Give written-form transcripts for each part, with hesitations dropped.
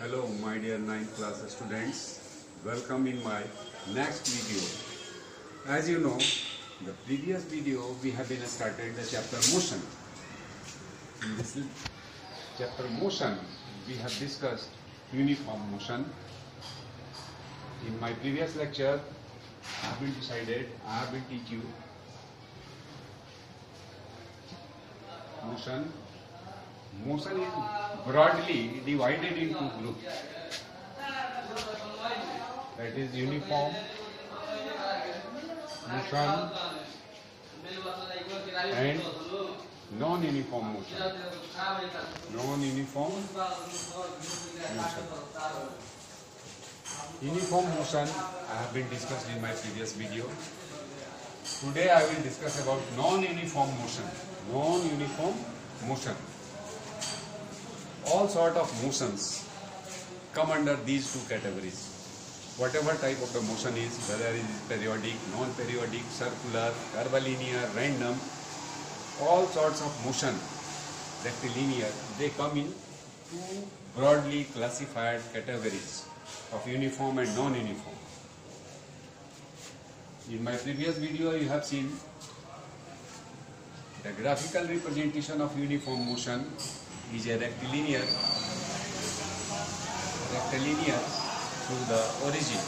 Hello my dear 9th class students, welcome in my next video. As you know, the previous video we have been started the chapter motion. In this chapter motion we have discussed uniform motion. In my previous lecture I have been teach you motion. Motion is broadly divided into groups. That is uniform motion and non-uniform motion. Non-uniform motion. Uniform motion I have been discussed in my previous video. Today I will discuss about non-uniform motion. Non-uniform motion. All sort of motions come under these two categories. Whatever type of the motion is, whether it is periodic, non-periodic, circular, curvilinear, random, all sorts of motion, rectilinear, they come in two broadly classified categories of uniform and non-uniform. In my previous video you have seen the graphical representation of uniform motion is a rectilinear through the origin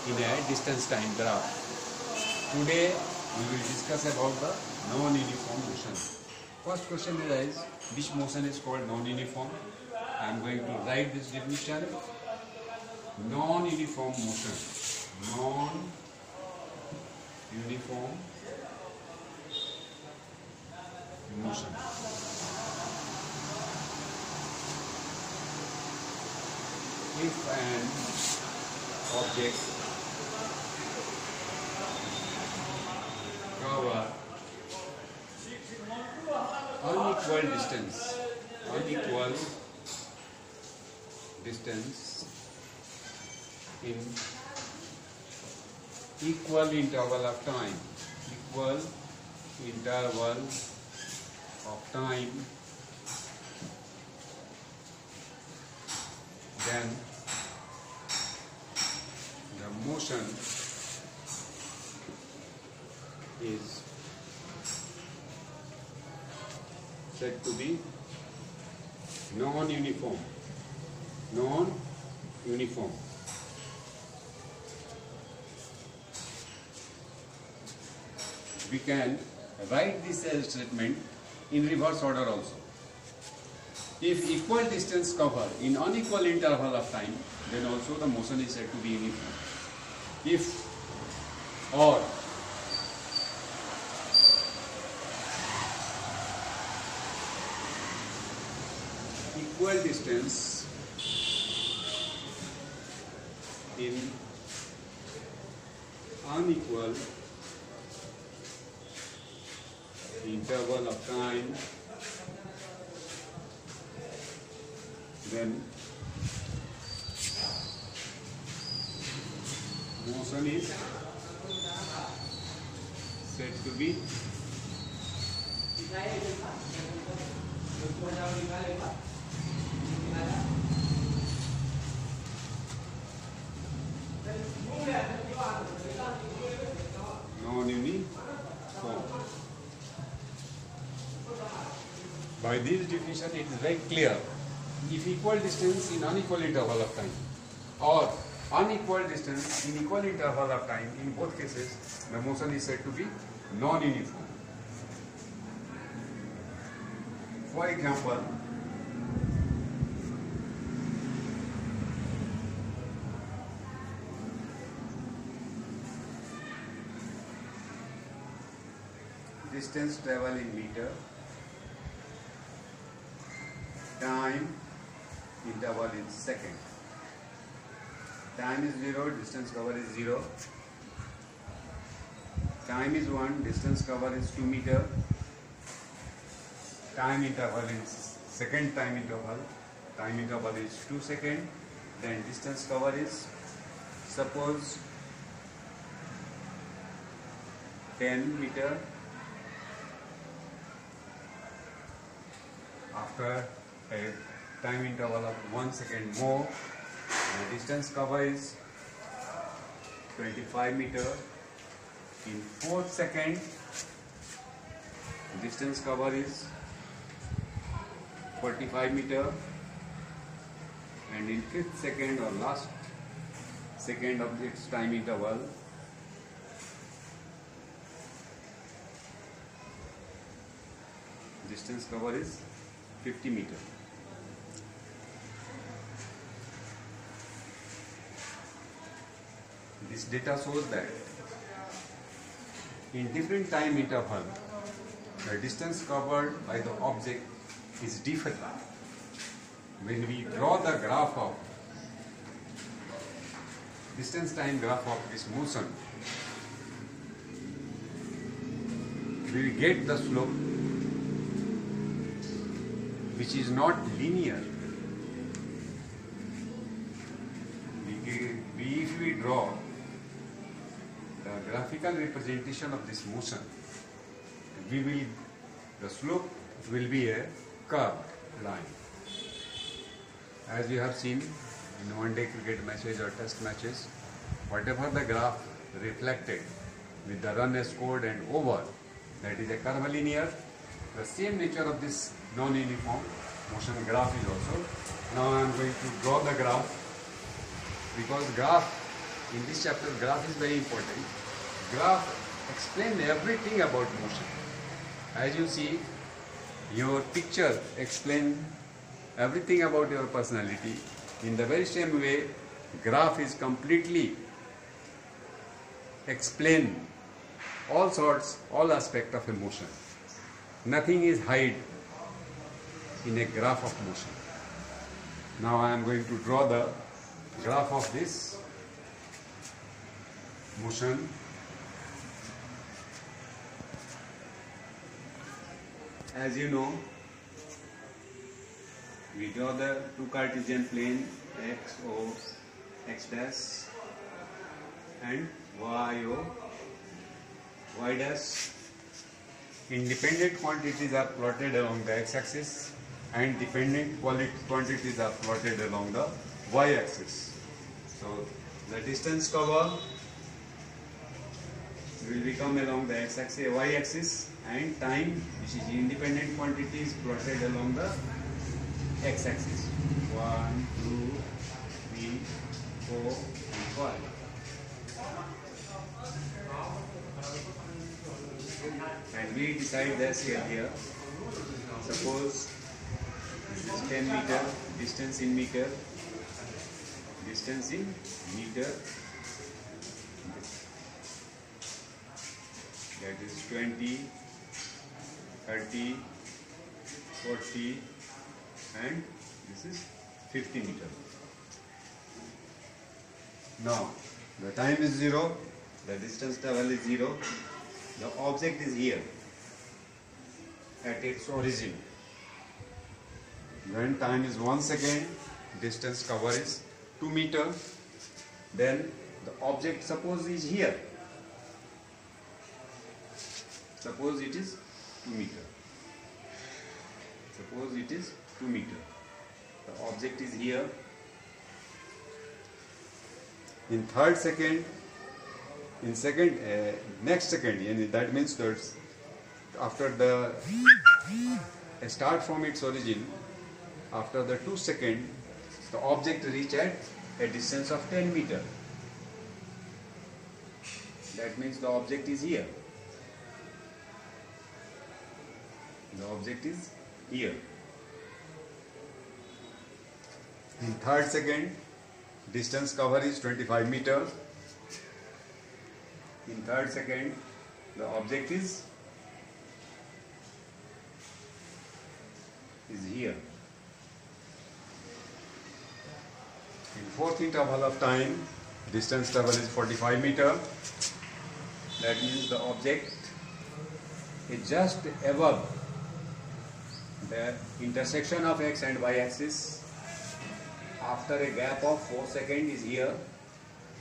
in a distance time graph. Today we will discuss about the non-uniform motion. First question is, which motion is called non-uniform? I am going to write this definition. Non-uniform motion. Non-uniform motion. If an object cover unequal distance in equal interval of time, then the motion is said to be non-uniform. Non-uniform. We can write this statement in reverse order also. If equal distance covered in unequal interval of time, then also the motion is said to be uniform. If or equal distance in unequal interval of time, then motion is said to be non-uniform. By this definition it is very clear. If equal distance in unequal interval of time or unequal distance in equal interval of time, in both cases the motion is said to be non-uniform. For example, distance travel in meter, time interval in second. Time is 0, distance cover is 0. Time is 1, distance cover is 2 meter. Time interval is second time interval. Time interval is 2 seconds. Then distance cover is, suppose, 10 meter. After a time interval of 1 second more. The distance covered is 25 meter. In 4th second, distance covered is 45 meter, and in 5th second or last second of its time interval, distance covered is 50 meter. This data shows that in different time interval, the distance covered by the object is different. When we draw the graph of distance time graph of this motion, we will get the slope which is not linear. If we draw the graphical representation of this motion, the slope will be a curved line. As we have seen in one-day cricket matches or test matches, whatever the graph reflected with the run scored and over, that is a curvilinear. The same nature of this non-uniform motion graph is also. Now I am going to draw the graph, because graph in this chapter, graph is very important. Graph explains everything about motion. As you see, your picture explains everything about your personality. In the very same way, graph is completely explain all aspects of a motion. Nothing is hid in a graph of motion. Now I am going to draw the graph of this motion. As you know, we draw the two Cartesian plane x, O, x dash, and y, O, y dash. Independent quantities are plotted along the x-axis and dependent quantities are plotted along the y-axis. So the distance covered will become along the x-axis, y-axis, and time, which is independent quantities, plotted along the x-axis. 1, 2, 3, 4, and 5. And we decide the scale here. Suppose this is 10 meter, distance in meter, that is 20, 30, 40, and this is 50 meter. Now the time is 0, the distance travel is 0, the object is here at its origin. When time is 1 second, distance cover is 2 meter. Then the object, suppose, is here. Suppose it is 2 meter. Suppose it is 2 meter. The object is here. In third second, in second, next second, and that means that after the start from its origin, after the 2 seconds, the object reach at a distance of 10 meter. That means the object is here. The object is here. In third second, distance cover is 25 meter. In third second, the object is here. In fourth interval of time, distance travel is 45 meter. That means the object is just above the intersection of x and y axis. After a gap of 4 seconds is here.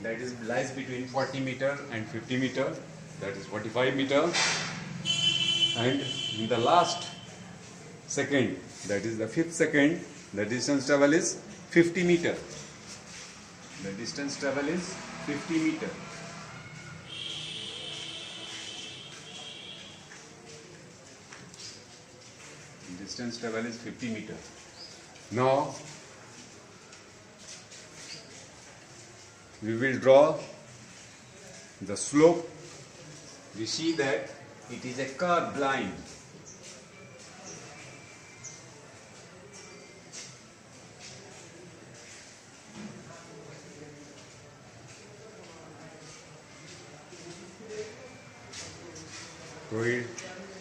That is lies between 40 meter and 50 meter. That is 45 meter. And in the last second, that is the 5th second, The distance travel is 50 meter. The distance travel is 50 meter. Distance travel is 50 meter. Now we will draw the slope. We see that it is a curved line. So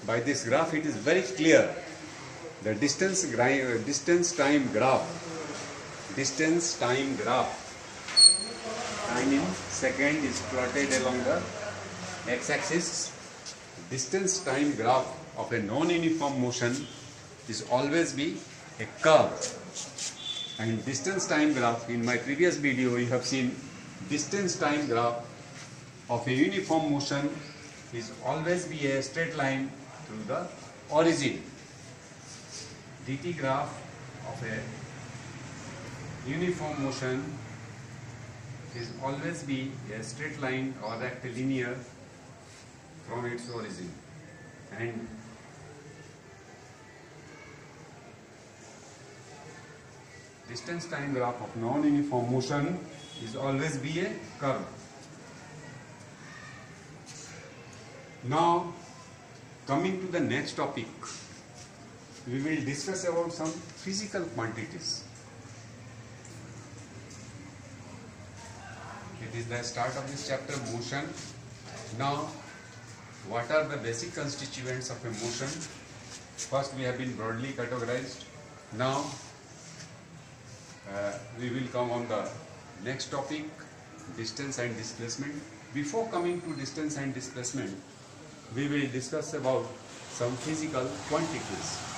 by this graph it is very clear. The distance time graph, time in second is plotted along the x-axis. Distance time graph of a non-uniform motion is always be a curve. And distance time graph, in my previous video you have seen, distance time graph of a uniform motion is always be a straight line through the origin. dt graph of a uniform motion is always be a straight line or rectilinear from its origin, and distance time graph of non-uniform motion is always be a curve. Now coming to the next topic, we will discuss about some physical quantities. It is the start of this chapter, motion. Now, what are the basic constituents of a motion? First, we have been broadly categorized. Now, we will come on the next topic, distance and displacement. Before coming to distance and displacement, we will discuss about some physical quantities.